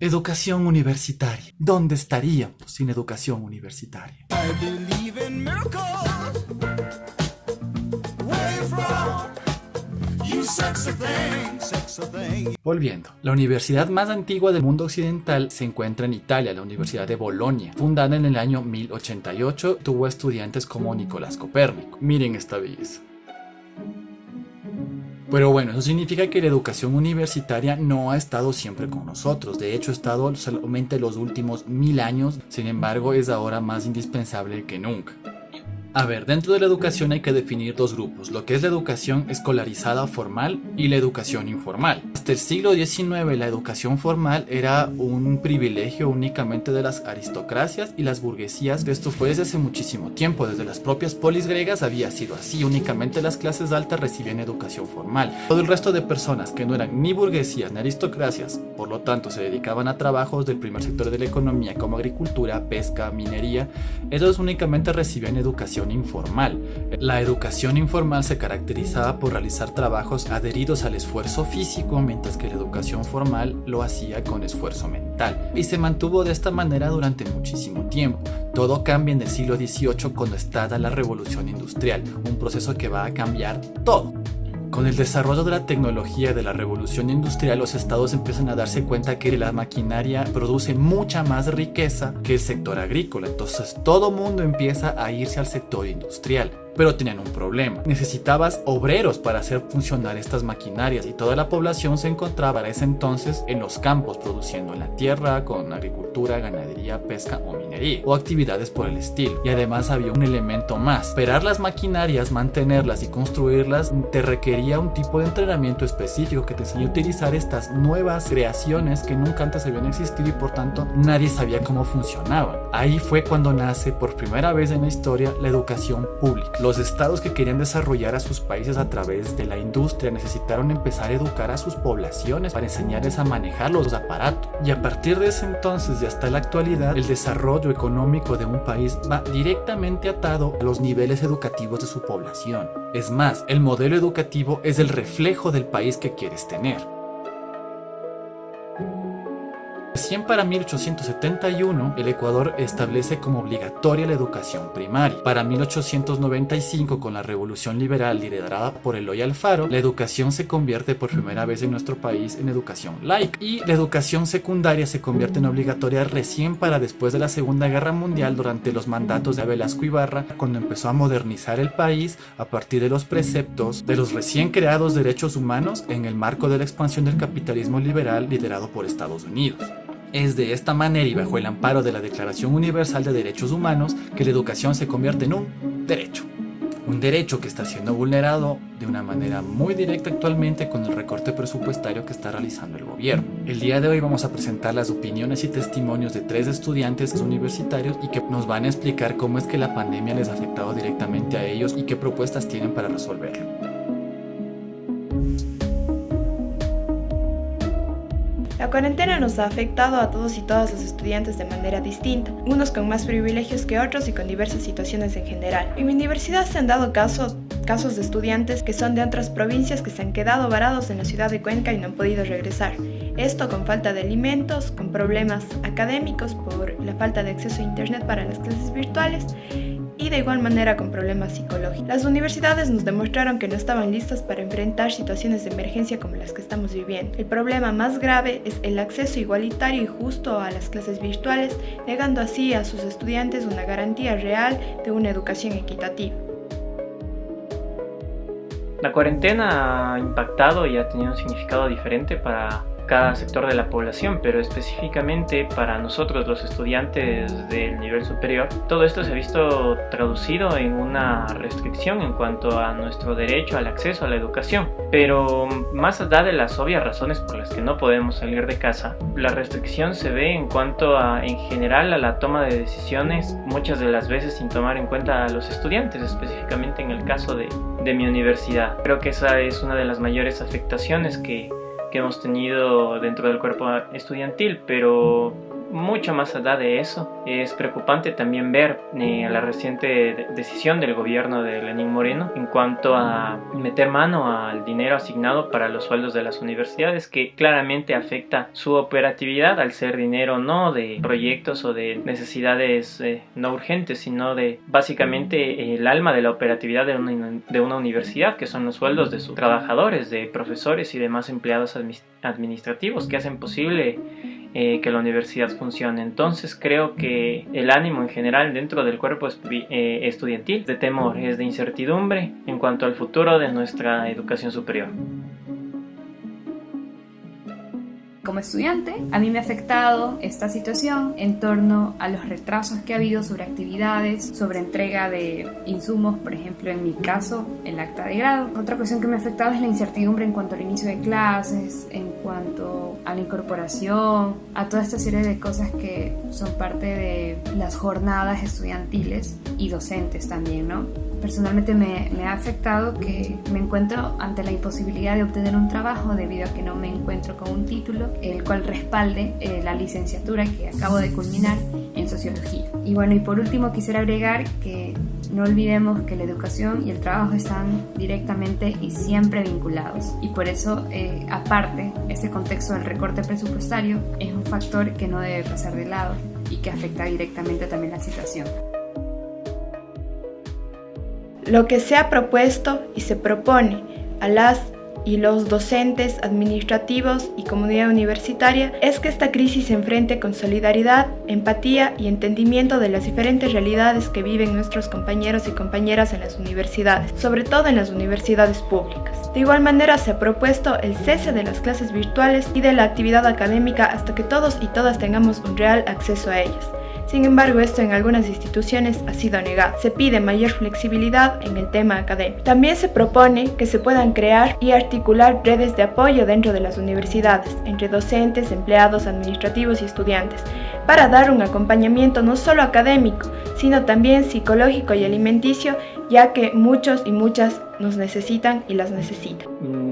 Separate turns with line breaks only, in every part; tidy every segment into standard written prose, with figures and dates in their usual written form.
Educación universitaria. ¿Dónde estaríamos sin educación universitaria?
I believe in miracles. Where you from? You sexy thing, sexy thing.
Volviendo, la universidad más antigua del mundo occidental se encuentra en Italia, la Universidad de Bolonia. Fundada en el año 1088, tuvo estudiantes como Nicolás Copérnico. Miren esta belleza. Pero bueno, eso significa que la educación universitaria no ha estado siempre con nosotros. De hecho, ha estado solamente los últimos 1000 años. Sin embargo, es ahora más indispensable que nunca. A ver, dentro de la educación hay que definir dos grupos, lo que es la educación escolarizada formal y la educación informal. Hasta el siglo XIX la educación formal era un privilegio únicamente de las aristocracias y las burguesías. Esto fue desde hace muchísimo tiempo, desde las propias polis griegas había sido así, únicamente las clases altas recibían educación formal. Todo el resto de personas que no eran ni burguesías ni aristocracias, por lo tanto se dedicaban a trabajos del primer sector de la economía como agricultura, pesca, minería, ellos únicamente recibían educación informal. La educación informal se caracterizaba por realizar trabajos adheridos al esfuerzo físico, mientras que la educación formal lo hacía con esfuerzo mental. Y se mantuvo de esta manera durante muchísimo tiempo. Todo cambia en el siglo XVIII cuando estalla la revolución industrial, un proceso que va a cambiar todo. Con el desarrollo de la tecnología de la revolución industrial, los estados empiezan a darse cuenta que la maquinaria produce mucha más riqueza que el sector agrícola. Entonces todo mundo empieza a irse al sector industrial. Pero tenían un problema. Necesitabas obreros para hacer funcionar estas maquinarias y toda la población se encontraba a ese entonces en los campos produciendo en la tierra con agricultura, ganadería, pesca o minería o actividades por el estilo. Y además había un elemento más. Operar las maquinarias, mantenerlas y construirlas te requería un tipo de entrenamiento específico que te enseñó a utilizar estas nuevas creaciones que nunca antes habían existido y por tanto nadie sabía cómo funcionaban. Ahí fue cuando nace por primera vez en la historia la educación pública. Los estados que querían desarrollar a sus países a través de la industria necesitaron empezar a educar a sus poblaciones para enseñarles a manejar los aparatos. Y a partir de ese entonces y hasta la actualidad, el desarrollo económico de un país va directamente atado a los niveles educativos de su población. Es más, el modelo educativo es el reflejo del país que quieres tener. Recién para 1871, el Ecuador establece como obligatoria la educación primaria. Para 1895, con la Revolución Liberal liderada por Eloy Alfaro, la educación se convierte por primera vez en nuestro país en educación laica. Y la educación secundaria se convierte en obligatoria recién para después de la Segunda Guerra Mundial, durante los mandatos de Velasco Ibarra, cuando empezó a modernizar el país a partir de los preceptos de los recién creados derechos humanos en el marco de la expansión del capitalismo liberal liderado por Estados Unidos. Es de esta manera y bajo el amparo de la Declaración Universal de Derechos Humanos que la educación se convierte en un derecho. Un derecho que está siendo vulnerado de una manera muy directa actualmente con el recorte presupuestario que está realizando el gobierno. El día de hoy vamos a presentar las opiniones y testimonios de 3 estudiantes universitarios y que nos van a explicar cómo es que la pandemia les ha afectado directamente a ellos y qué propuestas tienen para resolverlo.
La cuarentena nos ha afectado a todos y todas los estudiantes de manera distinta, unos con más privilegios que otros y con diversas situaciones en general. En mi universidad se han dado casos de estudiantes que son de otras provincias que se han quedado varados en la ciudad de Cuenca y no han podido regresar. Esto con falta de alimentos, con problemas académicos por la falta de acceso a internet para las clases virtuales y de igual manera con problemas psicológicos. Las universidades nos demostraron que no estaban listas para enfrentar situaciones de emergencia como las que estamos viviendo. El problema más grave es el acceso igualitario y justo a las clases virtuales, negando así a sus estudiantes una garantía real de una educación equitativa.
La cuarentena ha impactado y ha tenido un significado diferente para cada sector de la población, pero específicamente para nosotros los estudiantes del nivel superior, todo esto se ha visto traducido en una restricción en cuanto a nuestro derecho al acceso a la educación. Pero más allá de las obvias razones por las que no podemos salir de casa, la restricción se ve en cuanto a, en general, a la toma de decisiones, muchas de las veces sin tomar en cuenta a los estudiantes, específicamente en el caso de mi universidad. Creo que esa es una de las mayores afectaciones que hemos tenido dentro del cuerpo estudiantil, pero mucho más allá de eso, es preocupante también ver la reciente decisión del gobierno de Lenín Moreno en cuanto a meter mano al dinero asignado para los sueldos de las universidades, que claramente afecta su operatividad al ser dinero no de proyectos o de necesidades no urgentes, sino de básicamente el alma de la operatividad de una universidad, que son los sueldos de sus trabajadores, de profesores y demás empleados administrativos que hacen posible que la universidad funcione. Entonces creo que el ánimo en general dentro del cuerpo estudiantil es de temor, es de incertidumbre en cuanto al futuro de nuestra educación superior.
Como estudiante, a mí me ha afectado esta situación en torno a los retrasos que ha habido sobre actividades, sobre entrega de insumos, por ejemplo, en mi caso, el acta de grado. Otra cuestión que me ha afectado es la incertidumbre en cuanto al inicio de clases, en cuanto a la incorporación, a toda esta serie de cosas que son parte de las jornadas estudiantiles y docentes también, ¿no? Personalmente me ha afectado que me encuentro ante la imposibilidad de obtener un trabajo debido a que no me encuentro con un título el cual respalde la licenciatura que acabo de culminar en sociología. Y bueno, y por último quisiera agregar que no olvidemos que la educación y el trabajo están directamente y siempre vinculados, y por eso aparte este contexto del recorte presupuestario es un factor que no debe pasar de lado y que afecta directamente también la situación.
Lo que se ha propuesto y se propone a las y los docentes, administrativos y comunidad universitaria es que esta crisis se enfrente con solidaridad, empatía y entendimiento de las diferentes realidades que viven nuestros compañeros y compañeras en las universidades, sobre todo en las universidades públicas. De igual manera se ha propuesto el cese de las clases virtuales y de la actividad académica hasta que todos y todas tengamos un real acceso a ellas. Sin embargo, esto en algunas instituciones ha sido negado. Se pide mayor flexibilidad en el tema académico. También se propone que se puedan crear y articular redes de apoyo dentro de las universidades, entre docentes, empleados administrativos y estudiantes, para dar un acompañamiento no solo académico, sino también psicológico y alimenticio, ya que muchos y muchas nos necesitan y las necesitan.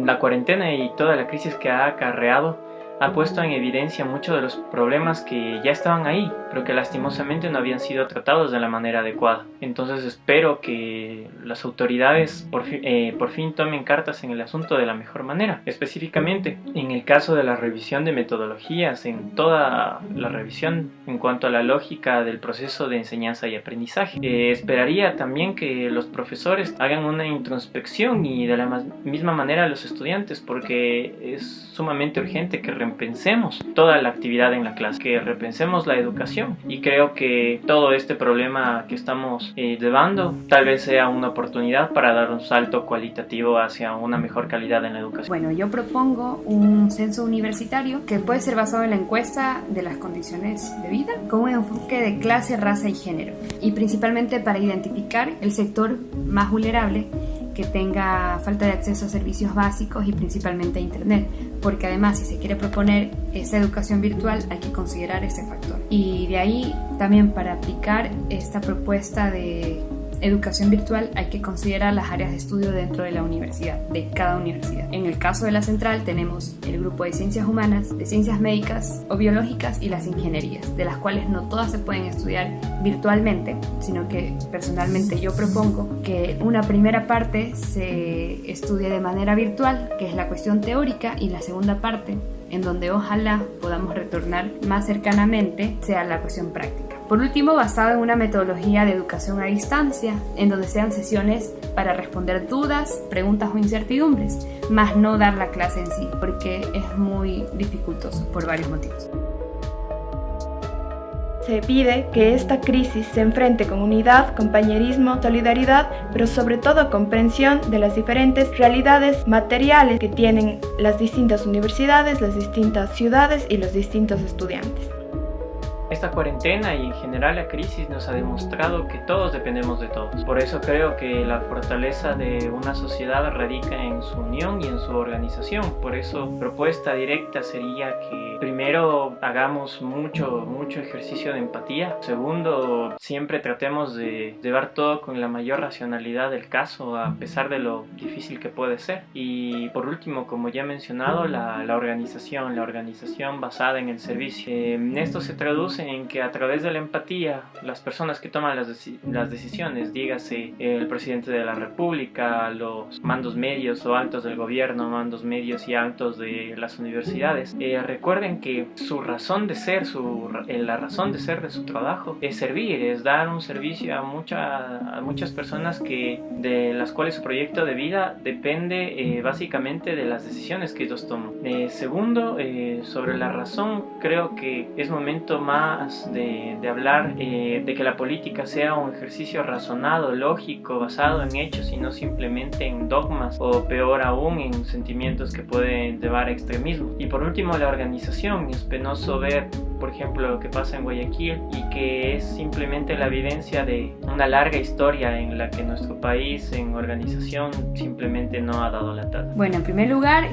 La cuarentena y toda la crisis que ha acarreado ha puesto en evidencia muchos de los problemas que ya estaban ahí, pero que lastimosamente no habían sido tratados de la manera adecuada. Entonces espero que las autoridades por fin tomen cartas en el asunto de la mejor manera. Específicamente, en el caso de la revisión de metodologías, en toda la revisión en cuanto a la lógica del proceso de enseñanza y aprendizaje. Esperaría también que los profesores hagan una introspección y de la misma manera los estudiantes, porque es sumamente urgente que repensemos toda la actividad en la clase, que repensemos la educación, y creo que todo este problema que estamos llevando tal vez sea una oportunidad para dar un salto cualitativo hacia una mejor calidad en la educación.
Bueno, yo propongo un censo universitario que puede ser basado en la encuesta de las condiciones de vida, con un enfoque de clase, raza y género, y principalmente para identificar el sector más vulnerable que tenga falta de acceso a servicios básicos y principalmente a internet, porque además si se quiere proponer esa educación virtual hay que considerar ese factor. Y de ahí también para aplicar esta propuesta de educación virtual hay que considerar las áreas de estudio dentro de la universidad, de cada universidad. En el caso de la central tenemos el grupo de ciencias humanas, de ciencias médicas o biológicas y las ingenierías, de las cuales no todas se pueden estudiar virtualmente, sino que personalmente yo propongo que una primera parte se estudie de manera virtual, que es la cuestión teórica, y la segunda parte, en donde ojalá podamos retornar más cercanamente, sea la cuestión práctica. Por último, basado en una metodología de educación a distancia, en donde sean sesiones para responder dudas, preguntas o incertidumbres, más no dar la clase en sí, porque es muy dificultoso por varios motivos.
Se pide que esta crisis se enfrente con unidad, compañerismo, solidaridad, pero sobre todo comprensión de las diferentes realidades materiales que tienen las distintas universidades, las distintas ciudades y los distintos estudiantes.
Esta esta cuarentena y en general la crisis nos ha demostrado que todos dependemos de todos. Por eso creo que la fortaleza de una sociedad radica en su unión y en su organización. Por eso propuesta directa sería que primero hagamos mucho ejercicio de empatía. Segundo, siempre tratemos de llevar todo con la mayor racionalidad del caso, a pesar de lo difícil que puede ser. Y por último, como ya he mencionado, la organización basada en el servicio. Esto se traduce en que a través de la empatía, las personas que toman las decisiones, dígase el presidente de la República, los mandos medios o altos del gobierno, mandos medios y altos de las universidades, recuerden que su razón de ser, la razón de ser de su trabajo es servir, es dar un servicio a muchas personas de las cuales su proyecto de vida depende básicamente de las decisiones que ellos toman. Segundo, sobre la razón, creo que es momento más de hablar de que la política sea un ejercicio razonado, lógico, basado en hechos y no simplemente en dogmas o peor aún en sentimientos que pueden llevar a extremismo. Y por último, la organización. Es penoso ver, por ejemplo, lo que pasa en Guayaquil y que es simplemente la evidencia de una larga historia en la que nuestro país en organización simplemente no ha dado la talla.
Bueno, en primer lugar,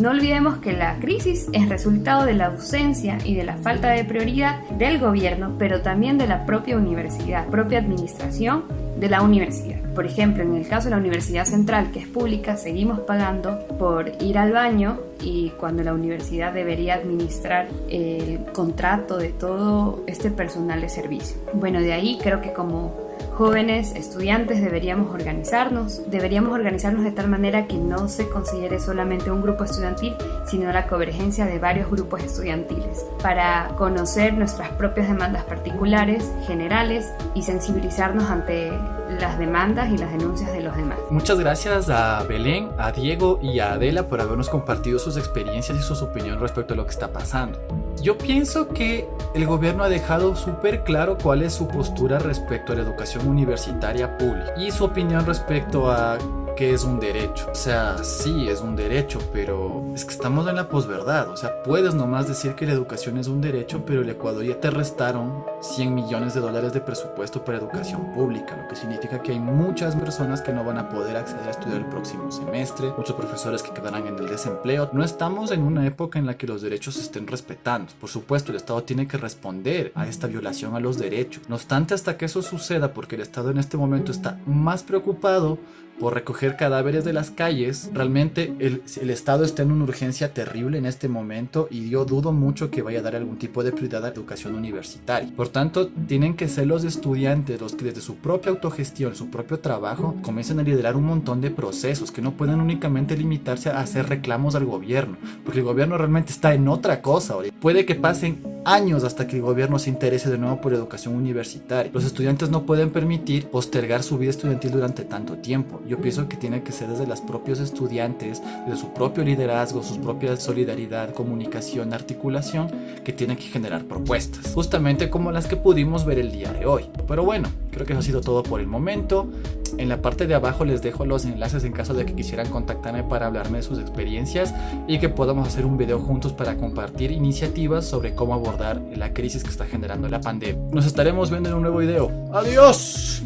no olvidemos que la crisis es resultado de la ausencia y de la falta de prioridad del gobierno, pero también de la propia universidad, propia administración de la universidad. Por ejemplo, en el caso de la Universidad Central, que es pública, seguimos pagando por ir al baño, y cuando la universidad debería administrar el contrato de todo este personal de servicio. Bueno, de ahí creo que como jóvenes estudiantes deberíamos organizarnos de tal manera que no se considere solamente un grupo estudiantil, sino la convergencia de varios grupos estudiantiles, para conocer nuestras propias demandas particulares, generales, y sensibilizarnos ante las demandas y las denuncias de los demás.
Muchas gracias a Belén, a Diego y a Adela por habernos compartido sus experiencias y sus opiniones respecto a lo que está pasando. Yo pienso que el gobierno ha dejado súper claro cuál es su postura respecto a la educación universitaria pública y su opinión respecto a que es un derecho. O sea, sí, es un derecho, pero es que estamos en la posverdad. O sea, puedes nomás decir que la educación es un derecho, pero el Ecuador ya te restaron $100 millones de presupuesto para educación pública, lo que significa que hay muchas personas que no van a poder acceder a estudiar el próximo semestre, muchos profesores que quedarán en el desempleo. No estamos en una época en la que los derechos se estén respetando. Por supuesto, el Estado tiene que responder a esta violación a los derechos. No obstante, hasta que eso suceda, porque el Estado en este momento está más preocupado por recoger cadáveres de las calles, realmente el Estado está en una urgencia terrible en este momento, y yo dudo mucho que vaya a dar algún tipo de prioridad a la educación universitaria. Por tanto, tienen que ser los estudiantes los que desde su propia autogestión, su propio trabajo, comiencen a liderar un montón de procesos, que no pueden únicamente limitarse a hacer reclamos al gobierno, porque el gobierno realmente está en otra cosa. Puede que pasen años hasta que el gobierno se interese de nuevo por educación universitaria. Los estudiantes no pueden permitir postergar su vida estudiantil durante tanto tiempo. Yo pienso que tiene que ser desde los propios estudiantes, de su propio liderazgo, su propia solidaridad, comunicación, articulación, que tienen que generar propuestas, justamente como las que pudimos ver el día de hoy. Pero bueno, creo que eso ha sido todo por el momento. En la parte de abajo les dejo los enlaces en caso de que quisieran contactarme para hablarme de sus experiencias y que podamos hacer un video juntos para compartir iniciativas sobre cómo abordar la crisis que está generando la pandemia. Nos estaremos viendo en un nuevo video. ¡Adiós!